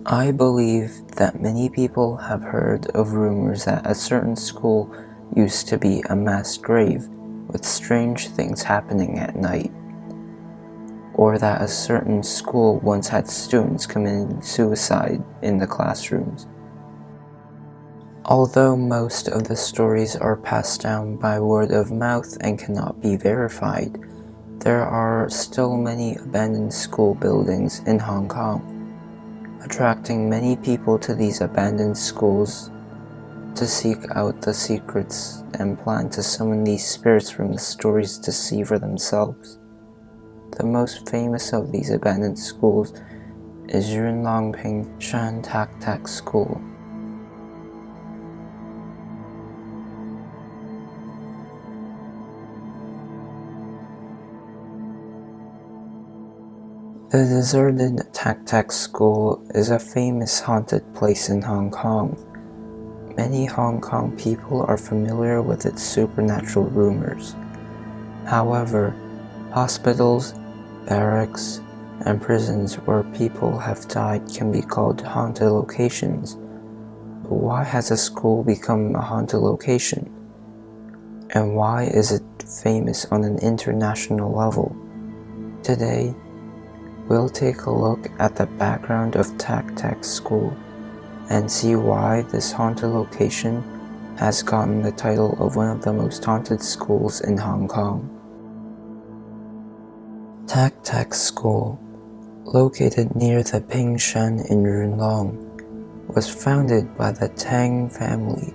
I believe that many people have heard of rumors that a certain school used to be a mass grave with strange things happening at night, or that a certain school once had students committing suicide in the classrooms. Although most of the stories are passed down by word of mouth and cannot be verified, there are still many abandoned school buildings in Hong Kong, attracting many people to these abandoned schools to seek out the secrets and plan to summon these spirits from the stories to see for themselves. The most famous of these abandoned schools is Yunlong Ping Shan Tak Tak School. The deserted Tak Tak School is a famous haunted place in Hong Kong. Many Hong Kong people are familiar with its supernatural rumors. However, hospitals, barracks, and prisons where people have died can be called haunted locations. But why has a school become a haunted location? And why is it famous on an international level? Today, we'll take a look at the background of Tak Tak School and see why this haunted location has gotten the title of one of the most haunted schools in Hong Kong. Tak Tak School, located near the Ping Shan in Yunlong, was founded by the Tang family,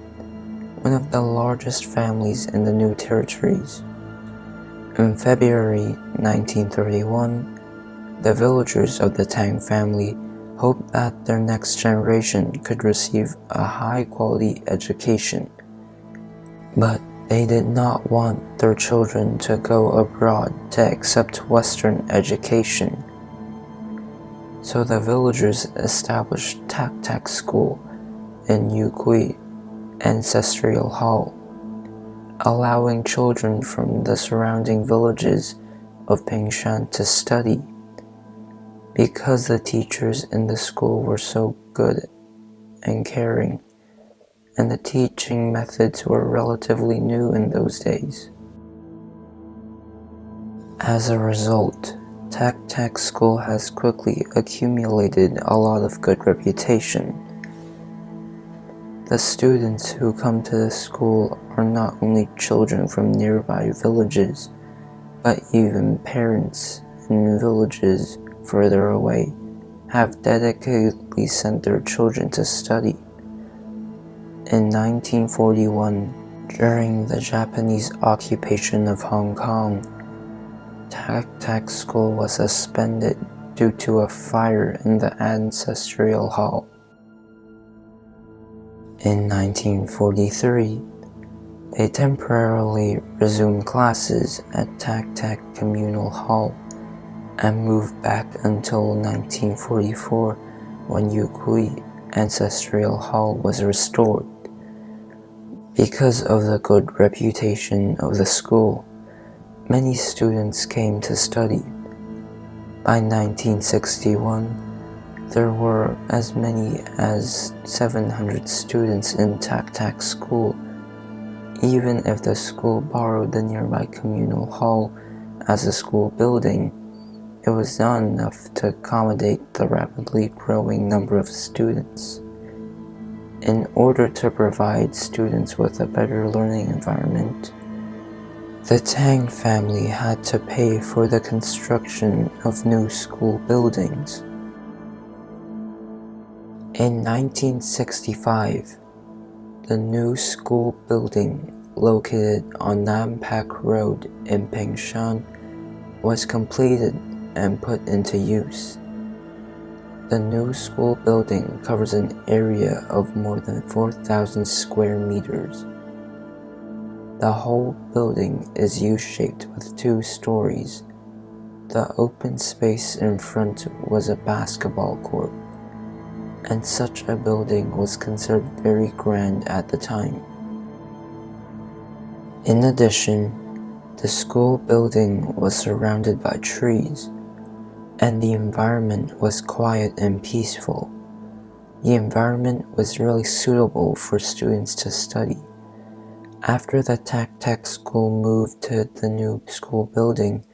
one of the largest families in the New Territories. In February 1931, the villagers of the Tang family hoped that their next generation could receive a high-quality education, but they did not want their children to go abroad to accept Western education. So the villagers established Tak Tak School in Yukui Ancestral Hall, allowing children from the surrounding villages of Pingshan to study. Because the teachers in the school were so good and caring, and the teaching methods were relatively new in those days. As a result, Tak Tak School has quickly accumulated a lot of good reputation. The students who come to the school are not only children from nearby villages, but even parents in villages further away have dedicatedly sent their children to study. In 1941, during the Japanese occupation of Hong Kong, Tak Tak School was suspended due to a fire in the Ancestral Hall. In 1943, they temporarily resumed classes at Tak Tak Communal Hall and moved back until 1944 when Yukui Ancestral Hall was restored. Because of the good reputation of the school, many students came to study. By 1961, there were as many as 700 students in Tak Tak School, even if the school borrowed the nearby communal hall as a school building. It was not enough to accommodate the rapidly growing number of students. In order to provide students with a better learning environment, the Tang family had to pay for the construction of new school buildings. In 1965, the new school building located on Nam Pak Road in Pingshan was completed and put into use. The new school building covers an area of more than 4,000 square meters. The whole building is U-shaped with 2 stories. The open space in front was a basketball court, and such a building was considered very grand at the time. In addition, the school building was surrounded by trees, and the environment was quiet and peaceful. The environment was really suitable for students to study. After the Tech school moved to the new school building,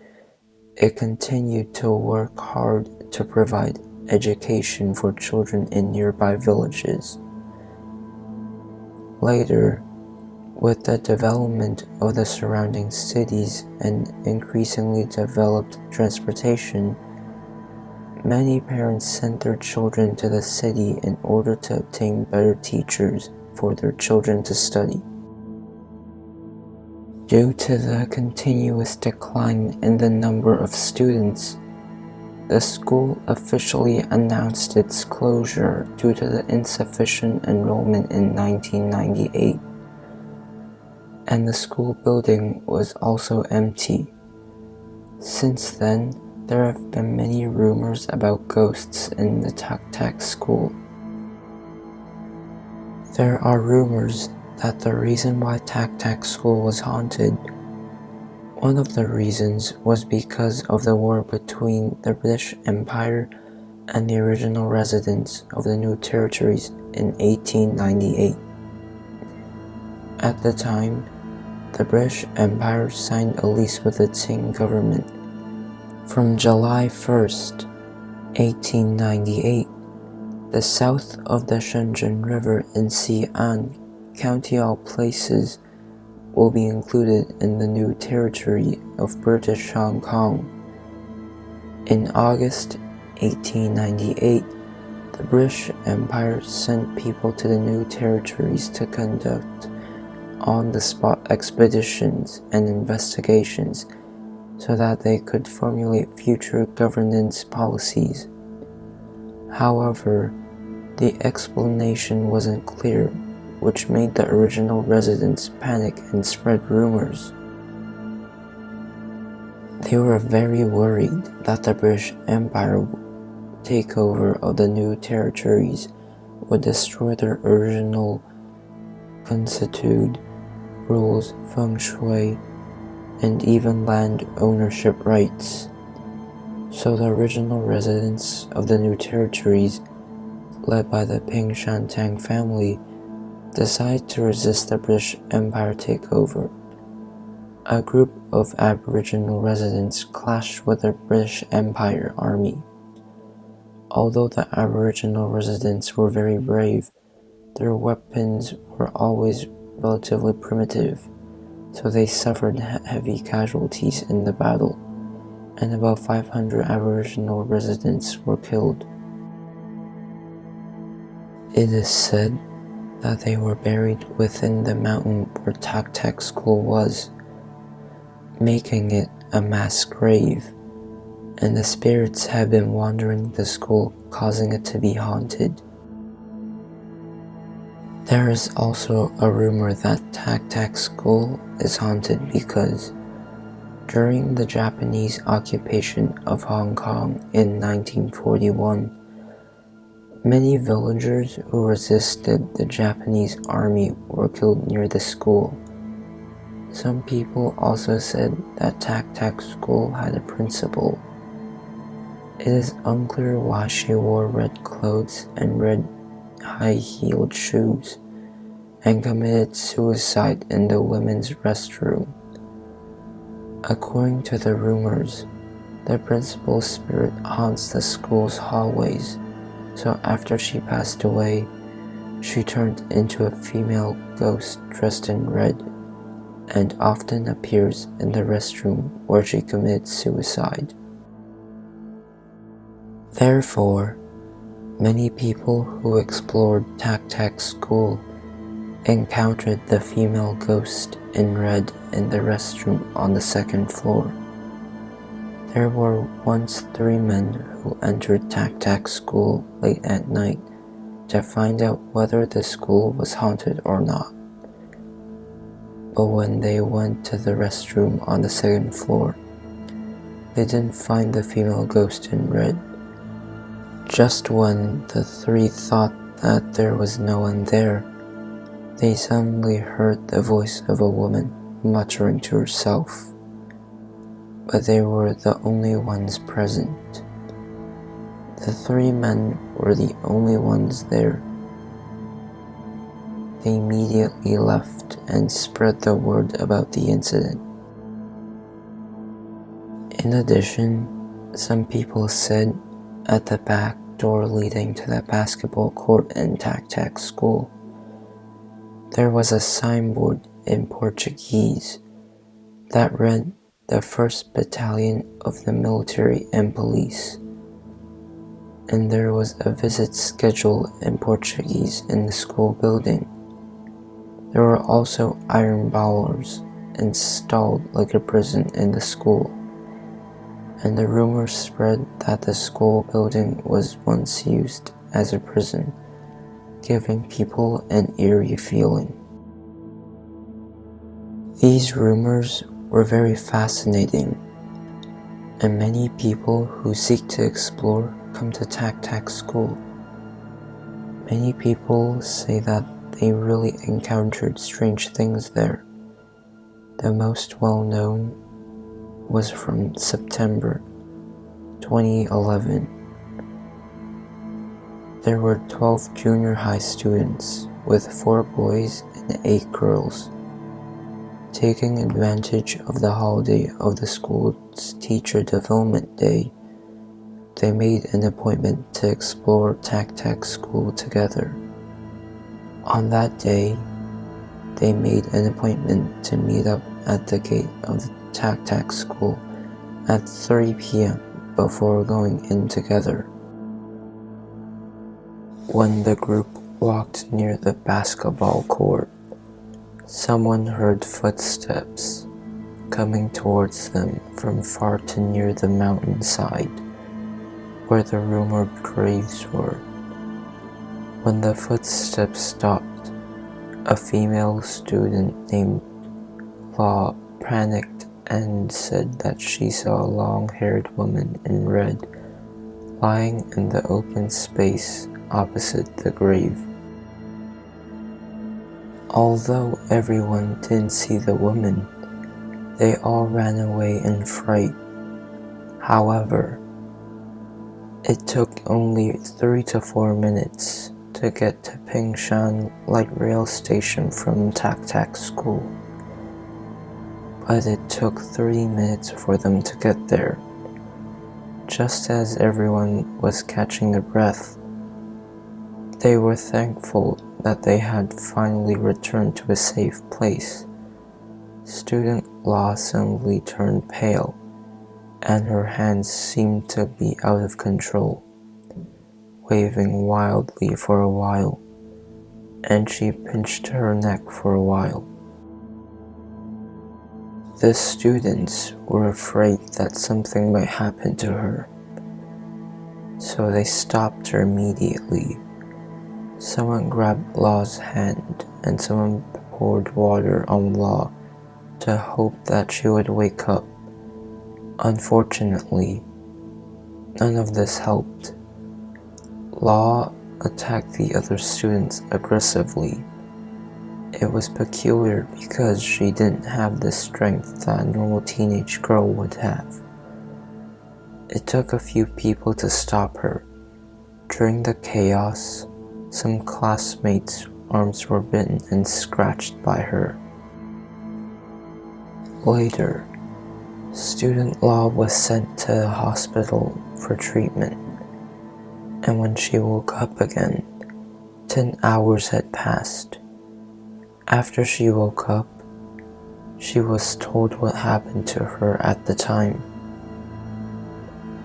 it continued to work hard to provide education for children in nearby villages. Later, with the development of the surrounding cities and increasingly developed transportation, many parents sent their children to the city in order to obtain better teachers for their children to study. Due to the continuous decline in the number of students, the school officially announced its closure due to the insufficient enrollment in 1998, and the school building was also empty. Since then, there have been many rumors about ghosts in the Tech school. There are rumors that the reason why Tech school was haunted, one of the reasons was because of the war between the British Empire and the original residents of the new territories in 1898. At the time, the British Empire signed a lease with the Qing government. From July 1st, 1898, the south of the Shenzhen River in Xi'an County all places will be included in the new territory of British Hong Kong. In August 1898, the British Empire sent people to the new territories to conduct on-the-spot expeditions and investigations so that they could formulate future governance policies. However, the explanation wasn't clear, which made the original residents panic and spread rumors. They were very worried that the British Empire takeover of the new territories would destroy their original constituted rules, feng shui, and even land ownership rights. So the original residents of the new territories, led by the Ping Shan Tang family, decided to resist the British Empire takeover. A group of Aboriginal residents clashed with the British Empire army. Although the Aboriginal residents were very brave, their weapons were always relatively primitive, so they suffered heavy casualties in the battle, and about 500 Aboriginal residents were killed. It is said that they were buried within the mountain where Tech school was, making it a mass grave, and the spirits have been wandering the school, causing it to be haunted. There is also a rumor that Tech school is haunted because during the Japanese occupation of Hong Kong in 1941, many villagers who resisted the Japanese army were killed near the school. Some people also said that Tech school had a principal. It is unclear why she wore red clothes and red high-heeled shoes and committed suicide in the women's restroom. According to the rumors, the principal's spirit haunts the school's hallways, so after she passed away, she turned into a female ghost dressed in red and often appears in the restroom where she committed suicide. Therefore, many people who explored Tech school encountered the female ghost in red in the restroom on the second floor. There were once 3 men who entered Tech school late at night to find out whether the school was haunted or not. But when they went to the restroom on the second floor, they didn't find the female ghost in red. Just when the 3 thought that there was no one there, they suddenly heard the voice of a woman muttering to herself. But they were the only ones present. The three men were the only ones there. They immediately left and spread the word about the incident. In addition, some people said at the back door leading to the basketball court in Tac School, there was a signboard in Portuguese that read the 1st Battalion of the Military and Police, and there was a visit schedule in Portuguese in the school building. There were also iron bars installed like a prison in the school, and the rumor spread that the school building was once used as a prison, giving people an eerie feeling. These rumors were very fascinating, and many people who seek to explore come to Tac School. Many people say that they really encountered strange things there. The most well-known was from September 2011. There were 12 junior high students with 4 boys and 8 girls. Taking advantage of the holiday of the school's Teacher Development Day, they made an appointment to explore Tac School together. On that day, they made an appointment to meet up at the gate of the Tac School at 3 p.m. before going in together. When the group walked near the basketball court, someone heard footsteps coming towards them from far to near the mountainside where the rumored graves were. When the footsteps stopped, a female student named Law panicked and said that she saw a long-haired woman in red lying in the open space opposite the grave. Although everyone didn't see the woman, they all ran away in fright. However, it took only 3 to 4 minutes to get to Pingshan Light Rail Station from Tac School, but it took 30 minutes for them to get there. Just as everyone was catching their breath, they were thankful that they had finally returned to a safe place. Student Law suddenly turned pale, and her hands seemed to be out of control, waving wildly for a while, and she pinched her neck for a while. The students were afraid that something might happen to her, so they stopped her immediately. Someone grabbed Law's hand and someone poured water on Law to hope that she would wake up. Unfortunately, none of this helped. Law attacked the other students aggressively. It was peculiar because she didn't have the strength that a normal teenage girl would have. It took a few people to stop her. During the chaos, some classmates' arms were bitten and scratched by her. Later, Student Law was sent to the hospital for treatment, and when she woke up again, 10 hours had passed. After she woke up, she was told what happened to her at the time.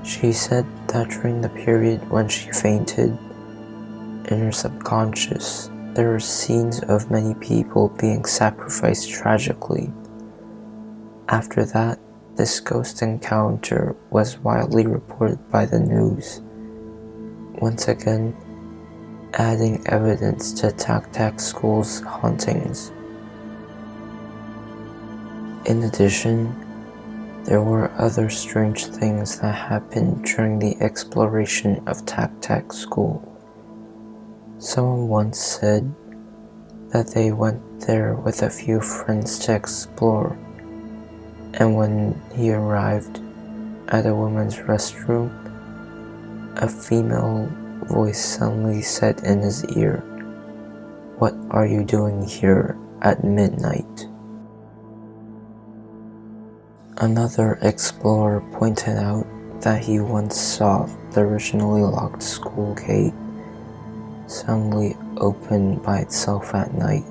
She said that during the period when she fainted, in her subconscious, there were scenes of many people being sacrificed tragically. After that, this ghost encounter was widely reported by the news, once again adding evidence to Tac School's hauntings. In addition, there were other strange things that happened during the exploration of Tac School. Someone once said that they went there with a few friends to explore, and when he arrived at a women's restroom, a female voice suddenly said in his ear, "What are you doing here at midnight?" Another explorer pointed out that he once saw the originally locked school gate suddenly open by itself at night.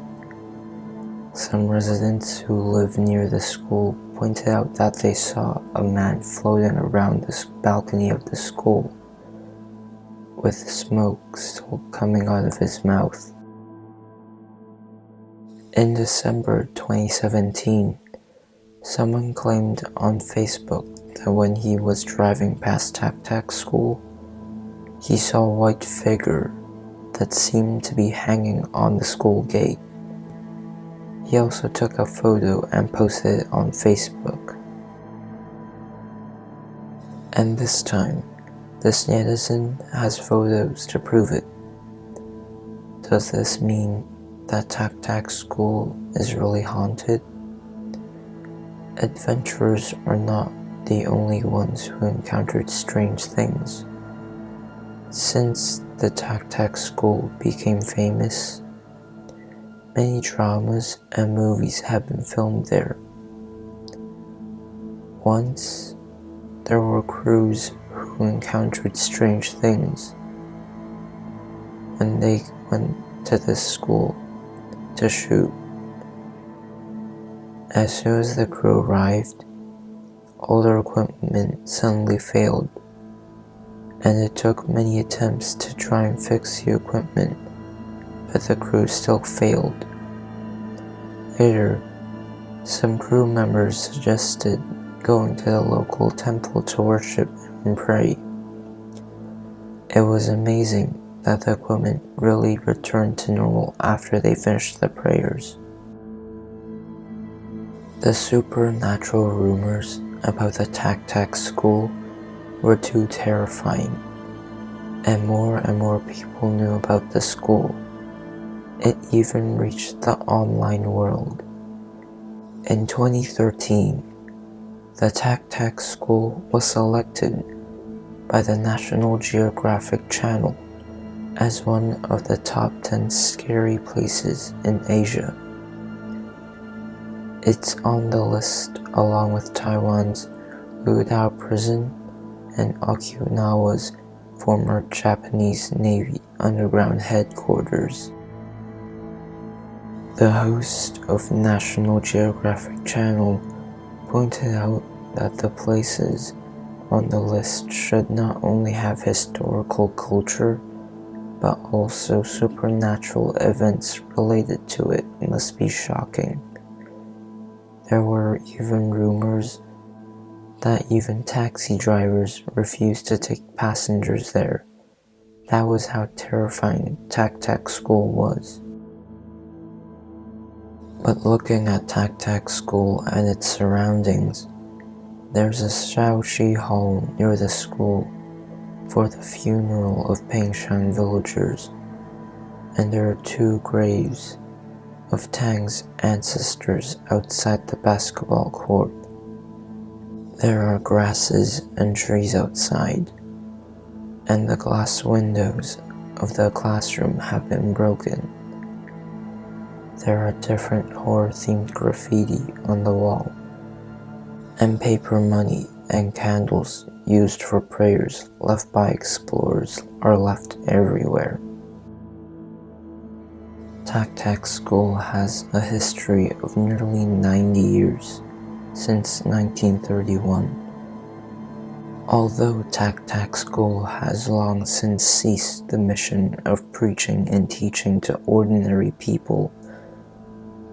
Some residents who live near the school pointed out that they saw a man floating around the balcony of the school, with smoke still coming out of his mouth. In December 2017, someone claimed on Facebook that when he was driving past Tac Tac School, he saw a white figure that seemed to be hanging on the school gate. He also took a photo and posted it on Facebook. And this time, this netizen has photos to prove it. Does this mean that Tac Tac School is really haunted? Adventurers are not the only ones who encountered strange things. Since the Tac Tac School became famous, many dramas and movies have been filmed there. Once, there were crews who encountered strange things when they went to this school to shoot. As soon as the crew arrived, all their equipment suddenly failed, and it took many attempts to try and fix the equipment, but the crew still failed. Later, some crew members suggested going to the local temple to worship and pray. It was amazing that the equipment really returned to normal after they finished the prayers. The supernatural rumors about the Tac Tac School were too terrifying, and more people knew about the school. It even reached the online world. In 2013, the Tac Tac School was selected by the National Geographic Channel as one of the top 10 scary places in Asia. It's on the list along with Taiwan's Udao Prison and Okinawa's former Japanese Navy underground headquarters. The host of National Geographic Channel pointed out that the places on the list should not only have historical culture, but also supernatural events related to it must be shocking. There were even rumors that even taxi drivers refused to take passengers there. That was how terrifying Tac Tac School was. But looking at Tac Tac School and its surroundings, there's a Shaoxi hall near the school for the funeral of Pingshan villagers, and there are 2 graves of Tang's ancestors outside the basketball court. There are grasses and trees outside, and the glass windows of the classroom have been broken. There are different horror-themed graffiti on the wall, and paper money and candles used for prayers left by explorers are left everywhere. Tac Tac School has a history of nearly 90 years, since 1931. Although Tac Tac School has long since ceased the mission of preaching and teaching to ordinary people,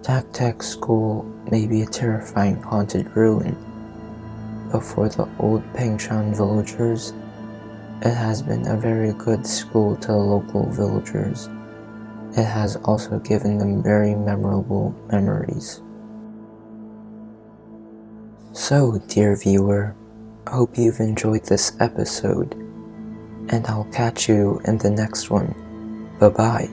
Tac Tac School may be a terrifying haunted ruin, but for the old Pingshan villagers, it has been a very good school to the local villagers. It has also given them very memorable memories. So, dear viewer, hope you've enjoyed this episode, and I'll catch you in the next one. Bye-bye.